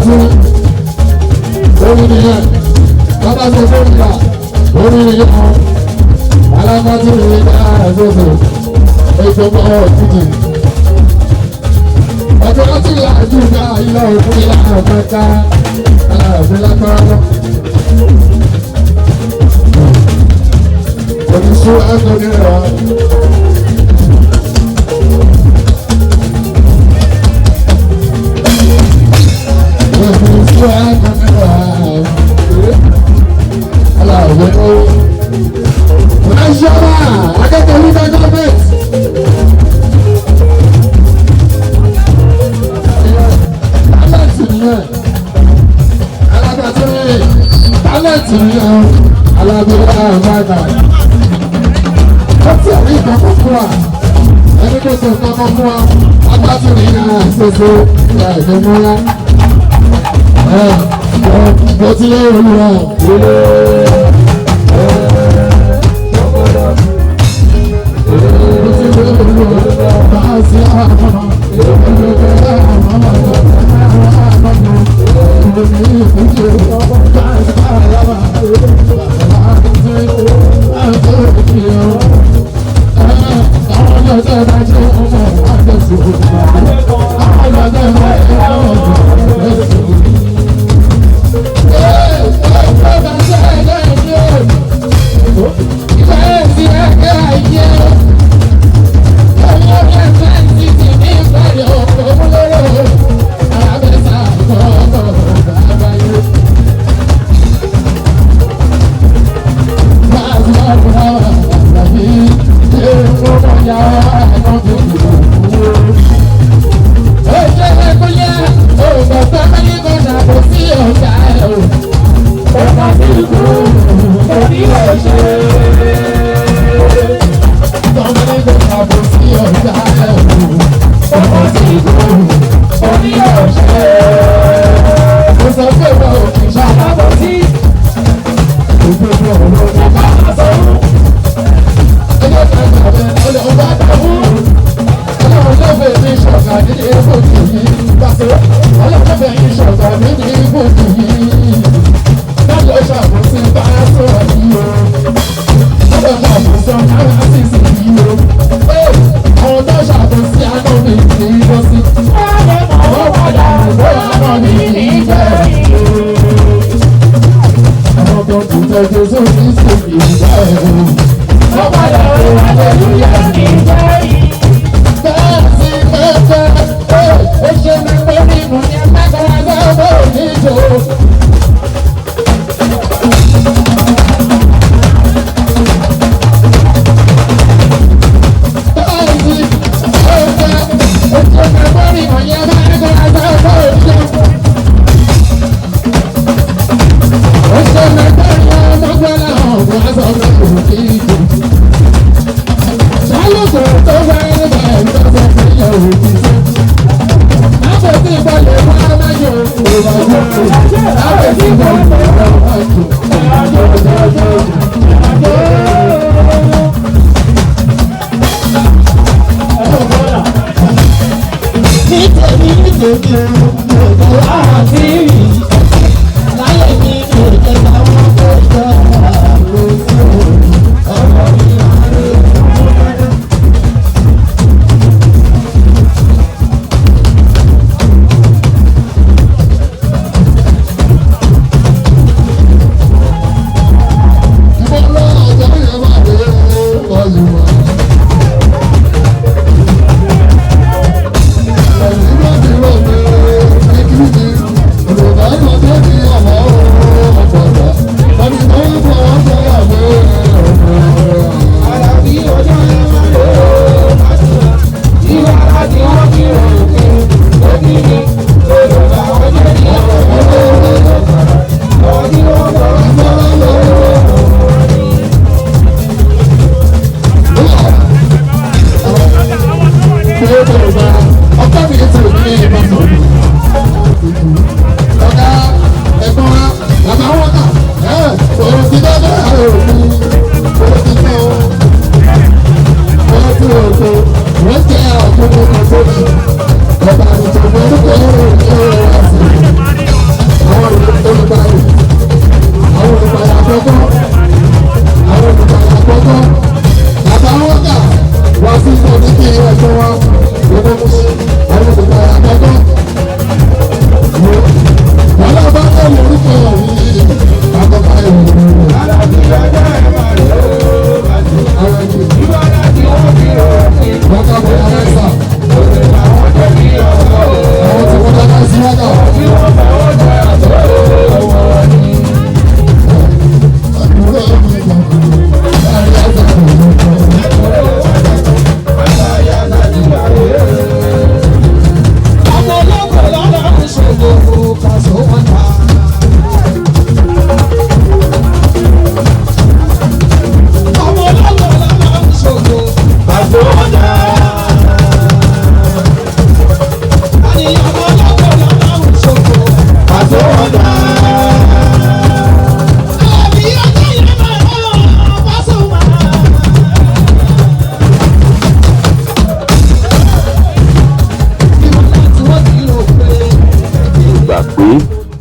alábàtú orí nìyẹn bàbá tó fún ìgbà orí nìyẹn alábàtú nìyẹn ẹ̀ẹ́dẹ́gbẹ̀ ètò ọmọ títì ọjọ́ láti láàjú ká ilé òkú ilé àpẹta aláàbí lágbára lọ. oníṣú ẹ̀kọ́ nírọ̀ oníṣú ẹ̀kọ́ nírọ̀ aláàbí ló oníṣọ́ra akẹ́kọ̀ọ́ nígbà gọ́ọ̀mẹ̀ntì. Talent yẹn alábẹ́rẹ́ àmàgà ọtí àrí ìkọ̀kọ̀ fún wa ẹni tó sọ ìkọ̀kọ̀ fún wa agbátúrì yẹn àṣẹṣe ẹ̀ẹ́dẹ̀ mọ́lá mo ti lé olùwà mo ti lé olùwà bá a sí àwọn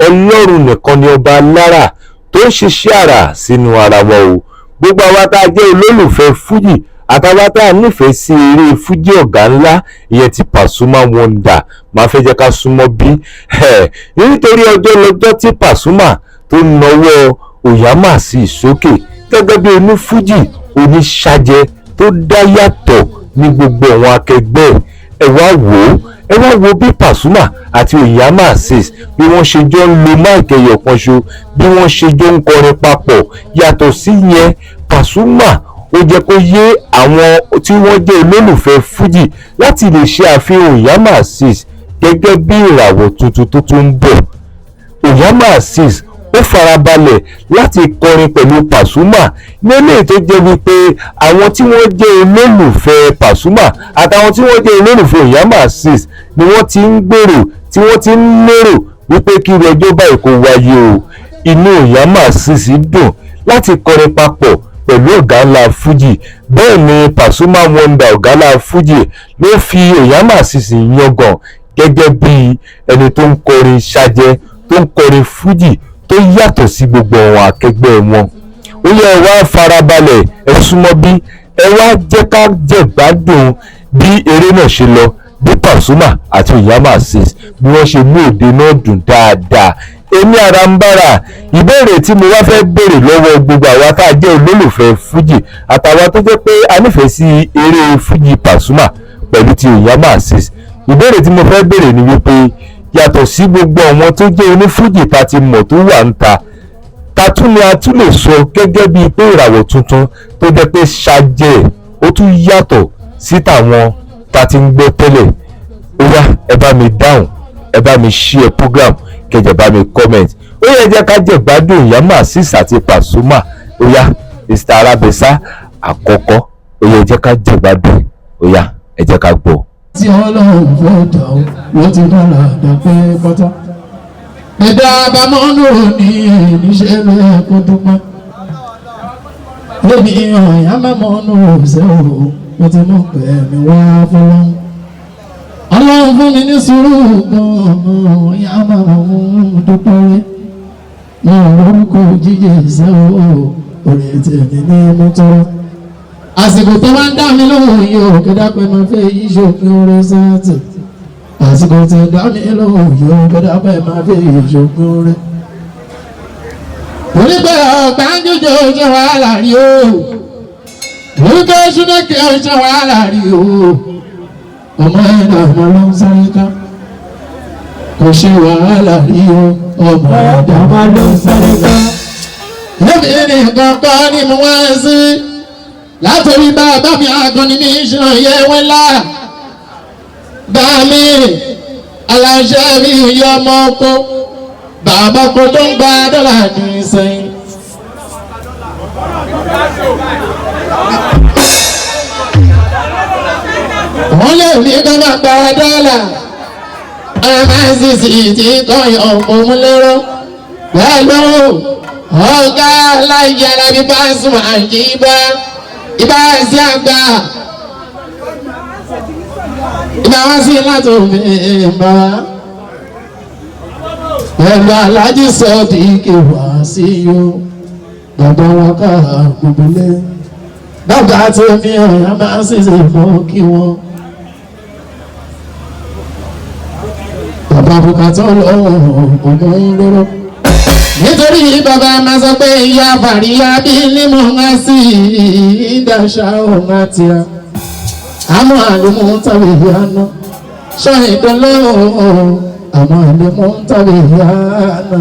Ọlọ́run nìkan ni ọba alára tó ń ṣiṣẹ́ àrà sínú ara wa o. Gbogbo àwa tá a jẹ́ olólùfẹ́ fújì àtàwa tá a nífẹ̀ẹ́ sí eré fújì ọ̀gá ńlá ìyẹn ti Pasuma Wonder máa fẹ́ jẹ́ ká súnmọ́ bí nítorí ọjọ́ lọ́jọ́ tí Pasuma tó nawọ́ Oyama sí ìsókè gẹ́gẹ́ bí onífújì oníṣàjẹ́ tó dá yàtọ̀ ní gbogbo àwọn akẹgbẹ́ ẹ wá wo bí Pasuma àti Oyama sis bí wọ́n ṣe jọ ń lo máìkì ẹyọ kan ṣo bí wọ́n ṣe jọ ń kọrin papọ̀. Yàtọ̀ sí yẹn Pasuma ó jẹ́ kó yé àwọn tí wọ́n jẹ́ olólùfẹ́ fújì láti lè ṣe àfihàn Oyama sis gẹ́gẹ́ bí ìràwọ̀ tuntun tó tún ń bọ̀. Oyama sis ó farabalẹ̀ láti kọrin pẹ̀lú Pasuma ní eléyìí tó jẹ́ wípé àwọn tí wọ́n jẹ́ olólùfẹ́ Pasuma àtàwọn tí wọ́n jẹ́ olólùfẹ́ Oyama sis ni wọ́n ti ń gbèrò tí wọ́n ti ń lérò wípé kí ọjọ́ báyìí kó wáyé o. Inú Oyama sis dùn láti kọrin papọ̀ pẹ̀lú ọ̀gá ńlá fújì. Bẹ́ẹ̀ ni Pasuma Wonder ọ̀gá ńlá fújì ló fi Oyama sis yangàn gẹ́gẹ́ bí ẹni tó ń kọrin ṣàjẹ́ tó ń kọrin fújì tó yàtọ̀ sí gbogbo àwọn akẹgbẹ́ wọn. Ó yẹ ẹ wá farabalẹ̀ ẹ súnmọ́ bí ẹ wá jẹ́ ká jẹ̀gbádùn bí eré náà ṣe lọ bí Pasuma àti Oyama sis bí wọ́n ṣe mú òde náà dùn dáadáa. Èmi Arambara ìbéèrè tí mo wá fẹ́ béèrè lọ́wọ́ gbogbo àwa tá a jẹ́ olólùfẹ́ fújì àtàwa tó jẹ́ pé a nífẹ̀ẹ́ sí eré fújì Pasuma pẹ̀lú ti Oyama sis. Ìbéèrè tí mo fẹ́ béèrè ni wípé yàtọ̀ sí gbogbo àwọn tó jẹ́ onífújì tá ti mọ̀ tó wà ń ta tún ni a tún lè sọ gẹ́gẹ́ bíi pé ìràwọ̀ tuntun tó jẹ́ pé ṣàjẹ́ ó tún yàtọ̀ sí tàwọn tá ti ń gbọ́ tẹ́lẹ̀. Ó yá ẹ bá mi dáhùn ẹ bá mi share program kẹjẹ bá mi comment. Ó yẹ jẹ́ ká jẹ́ gbádùn Oyama sis àti Pasuma. Ó yá Mr. Arabesa àkọ́kọ́ ó yẹ jẹ́ ká jẹ́ gbádùn. Ó yá ẹ jẹ́ ká gbọ́. Tí Ọlọ́run fẹ́ dà ó wọ́n ti dára dàpẹ́ pátá. Ẹ̀dá àbámọ́nù ní níṣẹ́ rẹ̀ kó dúpẹ́. Lẹ́mi Oyamamọ́nù ṣe o wọ́n ti mọ̀ pé mi wá fọlọ́n. Ọlọ́run fún mi ní sùúrù gan-an Oyamamọ́nù dúpẹ́ rẹ̀. Wọ́n lórúkọ jíjẹ ṣe o orí tèmi ní mọ́tò. Àsìkò tó máa ń dá mi lóhùn yìí ò kẹ́dá pé máa fẹ́ yí ṣòfin orin sáàtì. Àsìkò tó dá mi lóhùn yìí ò kẹ́dá pé máa fẹ́ yí ṣòfin orin. Onígbà ọ̀gbà ń jòjò ṣe wàhálà rí o. Onígbà ṣúnẹ́kẹ́ ṣe wàhálà rí o. Ọmọ ẹ̀dá ọmọ ló ń sáré ká. Kò ṣe wàhálà rí o. Ọmọ ẹ̀dá ọmọ ló ń sáré ká. Lẹ́mi nìkan kọ́ ni mo wá sí. Látòrí bàbá mi àgọ́ni ní ìṣàn yẹ wẹ́lá. Bá mi aláṣẹ mi yọ ọmọ ọkọ. Bàbá ọkọ tó ń gba dọ́là ní sẹ́yìn. Wọ́n lè rí kọ́ máa gba dọ́là. Ọmọ ìsinsìnyí ti kọ́yọ̀ òmùlérò. Bẹ́ẹ̀ ló ọ̀gá aláìyára bí Pasuma àjíbá. Ibà sí àgbà ibà wá sí látò mẹ́ẹ̀mbà ẹ̀gbà alájí sọ di kéwà sí yó bàbá wa ká gbogbo lé bàbá tó ní Oyama sis fọ́ kí wọ́n bàbá bùkátọ́ lọ́wọ́ ọmọ lóró. Nítorí bàbá máa sọ pé ìyá fàríyá bí límọ̀ ń sí ìdáṣà òun àti à. Àmọ́ àlùmọ́ ń tàbí ìyáná. Ṣọ́ ìdánlọ́wọ́. Àmọ́ àlùmọ́ ń tàbí ìyáná.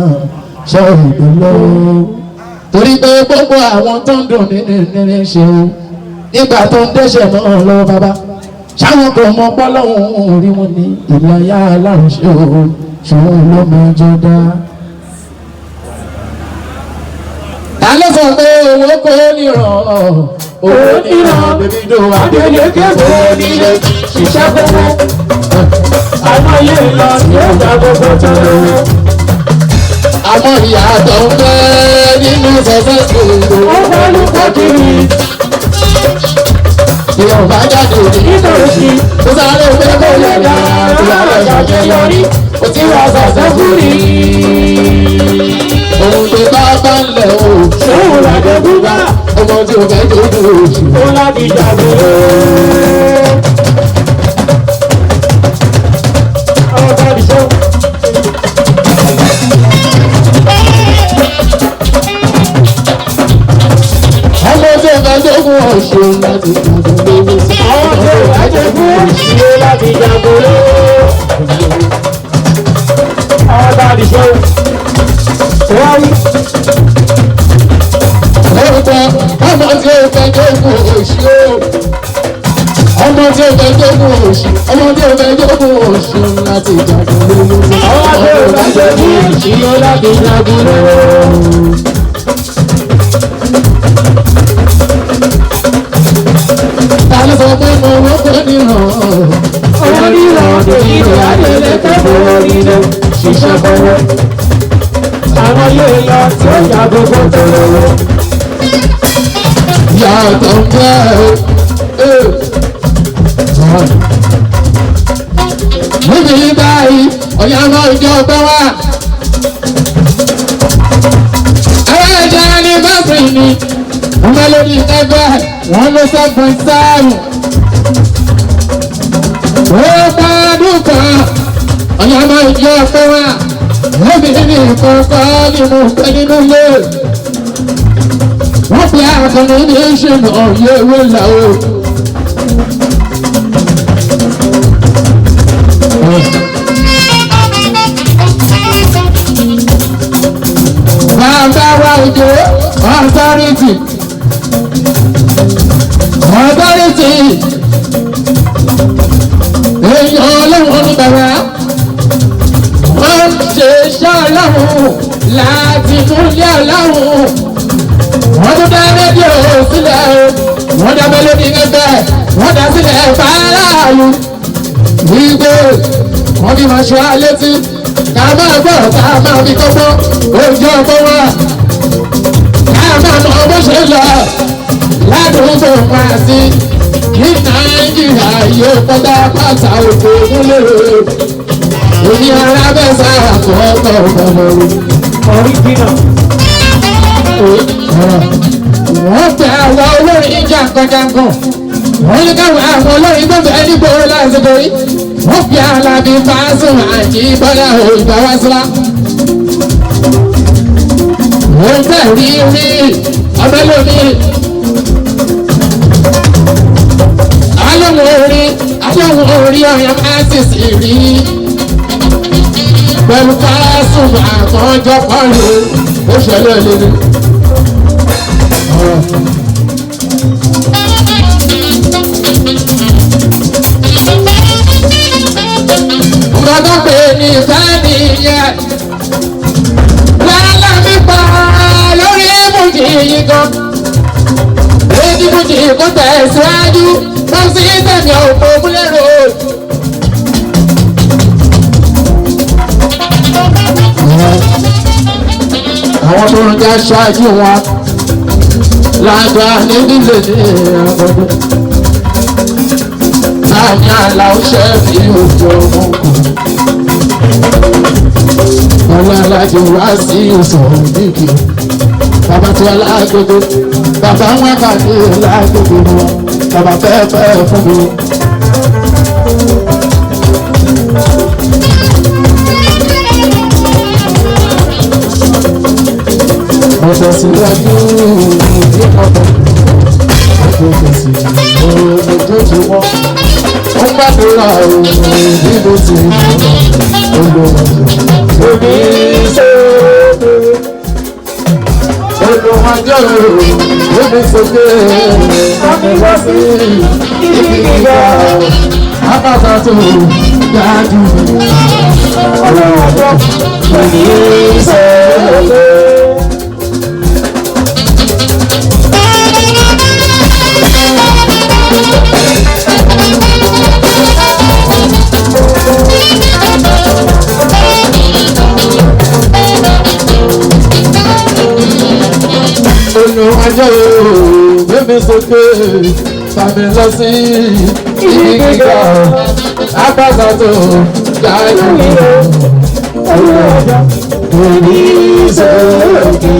Ṣọ́ ìdánlọ́wọ́. Torí pé gbogbo àwọn tó ń dùn nínú ìrìn ṣe o. Nígbà tó ń dẹ́ṣẹ̀ náà lọ́wọ́ bàbá. Ṣáwọn kò mọ pọ́lọ́hún orí wọn ní ìlú ayá aláàrùn ṣe o. Ṣòun ló máa jọ dá. Alẹ́ sọ pé owó kò níràn owó níràn Davido Adeleke kò nílé ṣiṣẹ́ gbogbo àwọn ilé lọ sí ọjà gbogbo tó lówó. Àwọn ìyàtọ̀ ń bẹ nínú sọ́sẹ́ gbogbo ọgbọ́n olùkọ́ kiri. Ìwọ̀n bá jáde nítorí kó sáré pé kó lè dá ìyàwó ìṣàṣeyọrí kò tí wọ́n sọ̀sẹ́ kúrì. ohun tó bá bá ń lẹ̀ o. ṣòwò làdé búgá. ọmọ tí o fẹ́ tó kú oṣù. ó láti jàgbé. ọba ìṣó. ọmọ tí o fẹ́ tó kú oṣù láti jàgbé. àwọn tó láti kú oṣù láti jàgbé. ọba ìṣó. wáyé. orúkọ ọmọ tí o fẹ́ tó kú oṣù. ọmọ tí o fẹ́ tó kú oṣù. ọmọ tí o fẹ́ tó kú oṣù láti jàgbé. àwọn tó láti kú oṣù láti jàgbé. ta ló sọ pé mo wọ́n kò ní hàn. ọmọ nílò ìlú adélẹ́kẹ́ borí ló ṣiṣẹ́ fọwọ́. àwọn yóò yọ tí ó yà gbogbo tó lówó. yàtọ̀ ń bẹ́ níbi yí báyìí ọ̀yà náà ìjọ ọgbẹ́ wá. àwọn ẹ̀jẹ̀ ní báṣì ni wọ́n bá lórí ẹgbẹ́ wọn ló 7.7. ó bá dúkọ̀ ọ̀yà náà ìjọ ọgbẹ́ wá. níbi ní ìkọ̀ọ̀kọ̀ ni mo fẹ́ nínú ilé. wọ́n pe àkànní ní ìṣẹ̀nà ọ̀yẹ́ ewé làwọ̀. bàbá wa òjò authority èèyàn ọlọ́run ní bàbá wọ́n ṣe iṣẹ́ ọlọ́run láti múlẹ̀ ọlọ́run. wọ́n tún dá rédíò sílẹ̀ o wọ́n dá mélòdì gẹ́gẹ́ wọ́n dá sílẹ̀ fáráàlú. wípé wọ́n fi máa ṣe àlétí ká máa gbọ́ ká máa fi kọ́kọ́ ojú ọgbọ́n wa ká máa mọ bó ṣe lọ ládùúgbò máa sí kí nàìjíríà yóò kọ́tà pàtà òkè múlẹ̀ òní arábẹ́sà àkọ́kọ́ ọ̀gbọ̀n ọ̀ríjìnà. wọ́n pe àwọn olórin ìjà kankankan wọ́n ní káwọn àwọn olórin tó bẹ̀ẹ́ nígbò lásìkò yìí wọ́n fi Alábí Pasuma àti Bọ́lá Ìgbà wá sílá. wọ́n fẹ́ rí ọmọlómi alóhùn orí ọ̀yàn máa sì sì rí pẹ̀lú Pasuma àkànjọ́ pọ̀lú ó ṣẹlẹ̀ lórí. Gbọ́dọ̀ pé ní sáàdì yẹn lálẹ́ mi pa lórí ibùdó yìí gan. Lórí ibùdó kò tẹ̀síwájú lọ sí tẹ̀mí ọ̀pọ̀ múlẹ̀rọ. Àwọn tó ń já ṣáájú wọn lágbá nídìílé ní ọgbọdún. Láàmì aláwọ̀ṣẹ́ fi òjò ọmọ kù. Bọ́lá alájọ wá sí ìsọ̀rọ̀ níbi. Bàbá tí alágbègbè, bàbá wọn kà ní alágbègbè wọn. Bàbá fẹ́ẹ́ fún mi. Mo tẹ̀síwájú ní ọ̀dọ̀. Mo tẹ̀síwájú lójoojúmọ́. Ó gbàdúrà òun bí mo ti òbí sóde. Olùwàjọ́ òbí sókè. Àmì wá sí ibi gíga. Àbàtà tó dájú. Olùwàjọ́ òbí sóde. Olùwàjọ́ gbẹ́mi sókè tàbí lọ sí ibi gíga àpáta tó dájú. Olùwàjọ́ òní sókè.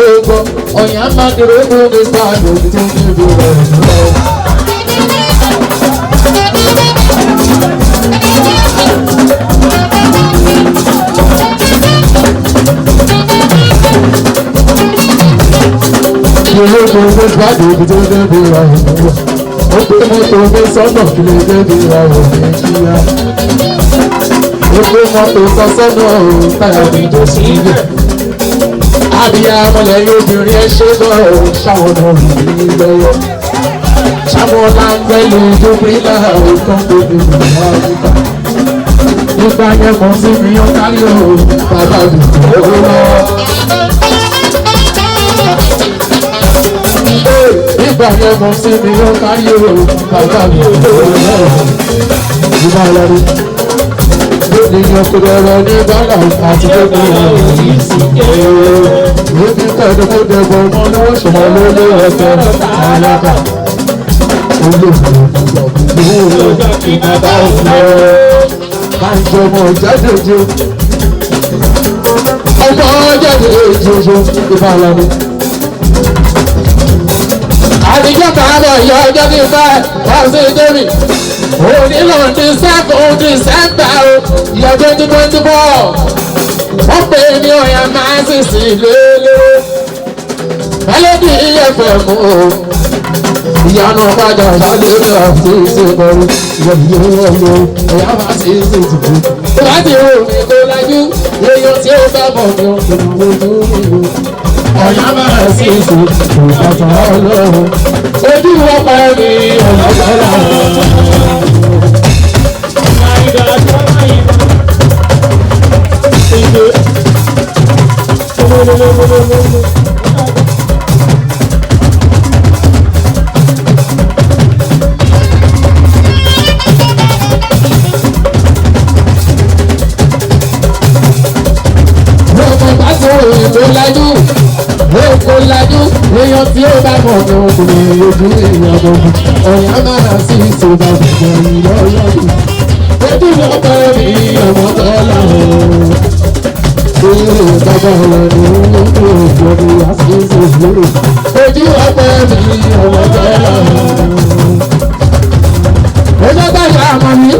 Ogo ọ̀yà máa dúró lórí sáàdù tó níbi rẹ̀ lọ. Ìdílé tó ní sáàdù tó níbi rẹ̀ lọ. Ó gbé mọ́tò ní sọ́nà kí lè débi rẹ̀ lọ ní kíá. Ó gbé mọ́tò kan sọ́nà táyà ní tó sí ibẹ̀. Abiyamọ lẹ́yìn obìnrin ẹ ṣe lọ ṣàwọn ọmọ mi lọ́wọ́. Ṣàwọn láńgbẹ́lì dúpínlẹ̀ ọ̀kan tóbi nìyá nígbà. Nígbà yẹn mọ̀ sí mi ó kárí o, bàbá mi kò lọ. Nígbà yẹn mọ̀ sí mi ó kárí o, bàbá mi kò lọ. Ìgbà lọ́rí. Ènìyàn kò dẹ̀rọ ní bàlá àti gbogbo ọ̀rọ̀ yìí sì kéré. Lóbi tẹ̀lé kó dẹ̀bọ̀ ọmọ ní wọ́n ṣọ̀rọ̀ lórí ẹ̀fẹ̀ alága. Olóògbé ìbàbá òfin máa ń jọmọ jáde-jẹ. Ọmọ jáde-jẹ ìbàlàní. Àdìjọ́ kàárọ̀ ìyá ọjọ́ ní ìfẹ́ wá sí Dèmí. Onílò Dísẹ́mbà o, ìyá 2024. Wọ́n pè ní ọ̀yà máa ń sísì lélẹ̀. Mẹ́lẹ́dì ẹ̀fẹ̀ mú o. Ìyanu padà ṣáájú ní àti ìṣèkọrù. Ìyẹ̀yẹ̀ ọ̀yà máa sì sì tìbú. Láti rò mí kó lájú, èèyàn tí ó bá bọ̀ ní òkèlú ojú ìlú. Ọ̀yà máa sì sì ìbàtà ọlọ́run. Ojú wọn pa ẹ̀mí ọ̀nà ọ̀la. Èkó lajú, èèyàn tí ó bá mọ̀ ní ọkùnrin ojú èèyàn gbogbo. Ọ̀yà máa sí ìṣòba gbogbo ìlọ́yọ̀dù. Ojú ọ̀pẹ mi ọmọ tọ́lá o. Ilé bàbá rẹ̀ ní ojú òjòdì àṣìṣe ìlú. Ojú ọ̀pẹ mi ọmọ tọ́lá o. Ojú ọ̀pẹ mi àmọ́ mi.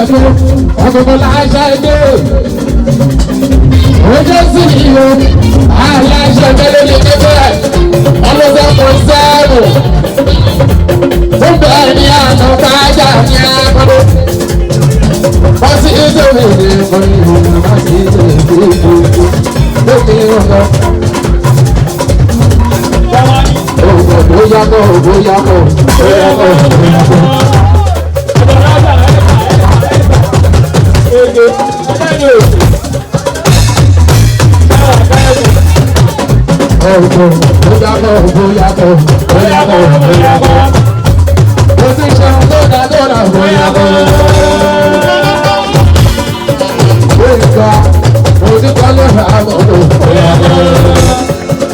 ṣẹ́gun ọ̀gbọ̀gbọ̀ láṣẹ dé. Ojú sí ìlú aláṣẹ mélòó ní bíbẹ̀ ọlọ́sẹ̀ kò sẹ́ẹ̀rù. Fún bẹ́ẹ̀ ni àná bájà ní àgbọ̀dọ̀. Wọ́n sì ń tóbi ní ìkọ́ni ìwọ̀n wọ́n sì ń tóbi ní ìkọ́ni lókè ọ̀gá. Bóyá kọ́ bóyá kọ́ bóyá kọ́ bóyá kọ́. Bóyá kọ́ bóyá kọ́. Position lọ́dà bóyá kọ́. Bóyá òtítọ́ ló rà bọ̀dọ̀ bóyá kọ́.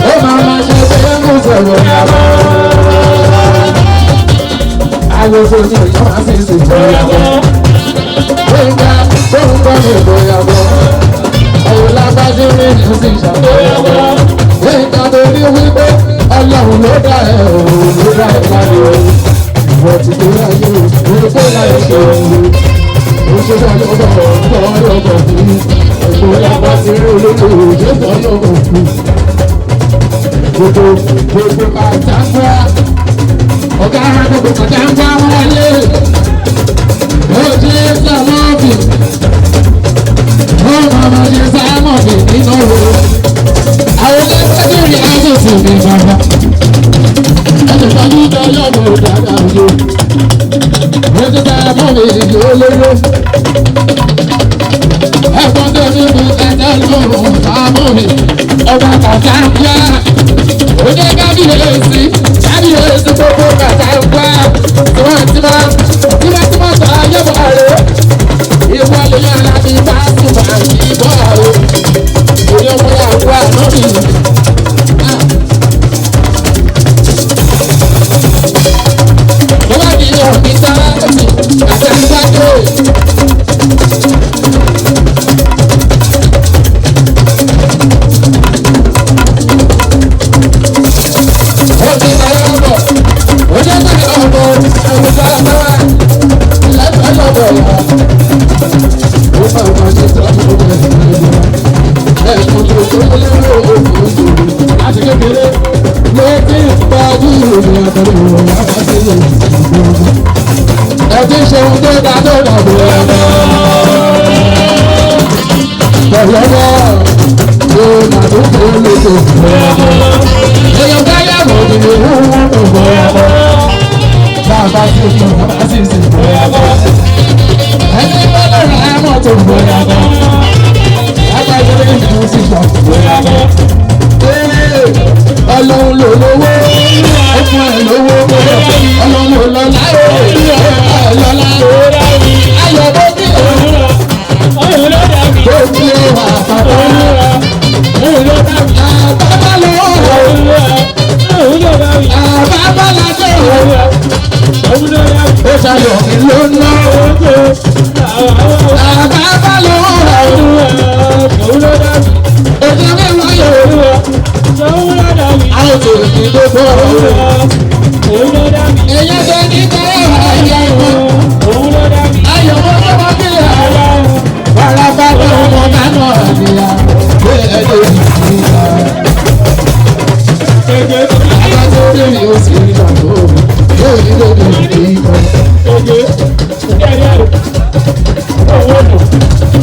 Ó máa ṣe pé ń kú sọ̀rọ̀ bóyá kọ́. Àwọn oṣooṣù yóò máa ṣe ṣe bóyá kọ́. Bóyá tó ń gbọ́ mi bóyá kọ́. Ọ̀rọ̀ lábájú mi ní sí ìṣàbóyá kọ́. Bóyá tó ní wípé Ọlọ́run ló dá ẹ̀ òun ló dá ẹ̀ láyé o. Ìwọ ti tó láyé o, òun tó láyé ṣe òun. Ó ṣe bá lọ́wọ́ lọ́wọ́ fún ẹ̀kọ́ lábá sí olóko òjò tó lọ́wọ́ fún. Gbogbo kàtàkùn ọ̀gá gbogbo kàtàkùn wọlé. Ó ṣe sàmọ́bì, ó máa ṣe sàmọ́bì nínú òru. Àwọn ẹgbẹ́ rí àgùntì ní bàbá. Ẹ̀sìn tọ́jú tó yọ̀bọ̀ dáadáa ojú. Ó ti sàmọ́bì ìlú olóró. Ẹ̀gbọ́n tó ní bí ẹ̀jẹ̀ lóòrùn sàmọ́bì. Ọba kàtàkùn ó jẹ́ kábíyèsí gbogbo kàtàkùn tímọ́tímọ́ sọ ayébọ̀ rẹ̀. Ìwọ lè yàn láti bá ṣùgbọ́n ìbọ̀ rẹ̀. Òye ọmọ yàgò ànábì. Bọ́lá kì í yọ̀ ní sára àtẹ̀síwájú. Ẹtí ṣe ohun tó dá tó dà bò ẹ̀mọ́. Pẹ̀lọ́wọ́ yóò nà tó kó lóko bò ẹ̀mọ́. Èèyàn káyà mọ̀ ní ìwú wọn kò bò ẹ̀mọ́. Bàbá sì sùn, bàbá sì sùn bò ẹ̀mọ́. Ẹni gbọ́dọ̀ rà á mọ̀ tó bò ẹ̀mọ́. Bàbá ìdílé ìlú sì sọ bò ẹ̀mọ́. Ọlọ́run ló lówó, ó fún ẹ lówó, Ọlọ́run ló lọ́lá, lọ́lá, ayọ̀ bó bí bó bí wà pàpà, àbábá lọ́wọ́, àbábá lájọ́, ó ṣàyọ̀ mi ló ná, àbábá lọ́wọ́, òjò mi wáyọ̀, àwọn tó ti dókò, èyí tó ní bẹ́ẹ̀ ayé wọn, ayọ̀ wọn tó wọ́n bí ara, wàràbà lọ́wọ́ nánú àdìyà, bẹ́ẹ̀ ló ń bí i. Àbájọ́ lórí oṣù ìgbà tó, yóò ní lórí.